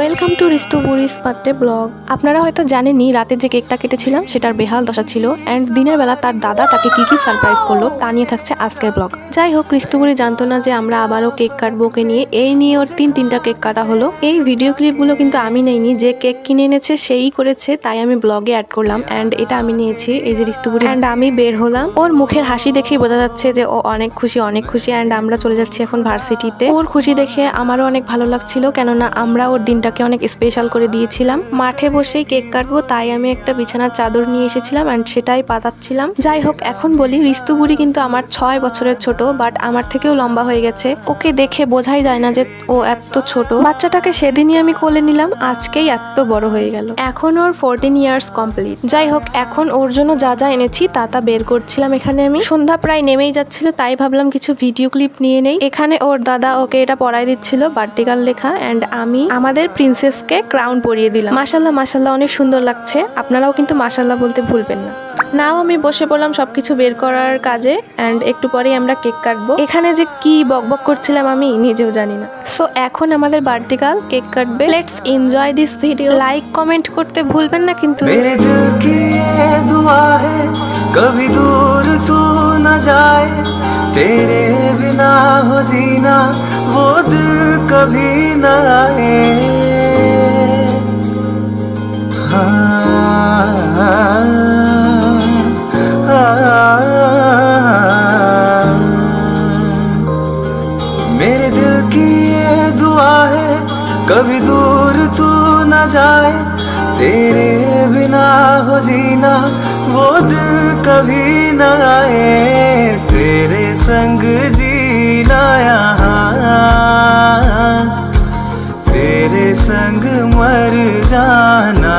Welcome to রিস্তু বুড়িস birthday blog. আপনারা হয়তো জানেনই রাতে যে কেকটা কেটেছিলাম সেটার বেহাল দশা ছিল, অ্যান্ড দিনের বেলা তার দাদা তাকে কি সারপ্রাইজ করলো তা নিয়ে থাকছে আজকের ব্লগ। যাই হোক, রিস্তু বুড়ি জানতো না যে আমরা আবারও কেক কাটবো ওকে নিয়ে। এই নিয়ে ওর তিনটা কেক কাটা হলো। এই ভিডিও ক্লিপগুলো কিন্তু আমি নেইনি, যে কেক কিনে এনেছে সেই করেছে, তাই আমি ব্লগে অ্যাড করলাম। অ্যান্ড এটা আমি নিয়েছি, এই যে রিস্তু বুড়ি অ্যান্ড আমি বের হলাম। ওর মুখের হাসি দেখেই বোঝা যাচ্ছে যে ও অনেক খুশি অ্যান্ড আমরা চলে যাচ্ছি এখন ভার্সিটিতে। ওর খুশি দেখে আমারও অনেক ভালো লাগছিল, কেননা আমরা ওর দিনটাকে অনেক স্পেশাল করে দিয়েছিলাম। মাঠে বসেই কেক কাটবো, তাই আমি একটা বিছানার চাদর নিয়ে এসেছিলাম অ্যান্ড সেটাই পাতাচ্ছিলাম। যাই হোক, এখন বলি রিস্তু বুড়ি কিন্তু আমার 6 বছরের ছোট, বাট আমার থেকেও লম্বা হয়ে গেছে। ওকে দেখে বোঝাই যায় না যে ও এত ছোট। বাচ্চাটাকে সেদিনই আমি কোলে নিলাম, আজকেই এত বড় হয়ে গেল। এখন ওর 14 ইয়ার্স কমপ্লিট। যাই হোক, এখন ওর জন্য যা যা এনেছি তা বের করছিলাম। এখানে আমি সন্ধ্যা প্রায় নেমেই যাচ্ছিল, তাই ভাবলাম কিছু ভিডিও ক্লিপ নিয়ে নেই। এখানে ওর দাদা ওকে এটা পরাই দিচ্ছিল, বার্থডে গার্ল লেখা, অ্যান্ড আমি আমাদের প্রিন্সেসকে ক্রাউন পরিয়ে দিলাম। মাশাল্লাহ অনেক সুন্দর লাগছে। আপনারাও কিন্তু মাশাল্লাহ বলতে ভুলবেন না। নাও আমি বসে পড়লাম সবকিছু বের করার কাজে, অ্যান্ড একটু পরেই আমরা কেক কাটবো। এখানে যে কি বকবক করছিলাম আমি নিজেও জানি না। সো এখন আমাদের বার্থডে গার্ল কেক কাটবে। Let's enjoy this video. Like comment করতে ভুলবেন না কিন্তু। मेरे दिल की ये दुआ है कभी दूर तू न जाए, तेरे बिना हो जीना वो दिल कभी न आए। मेरे दिल की ये दुआ है कभी दूर तू न जाए, तेरे बिना हो जीना वो दिल कभी न आए। तेरे संग जीना यहाँ, तेरे संग मर जाना।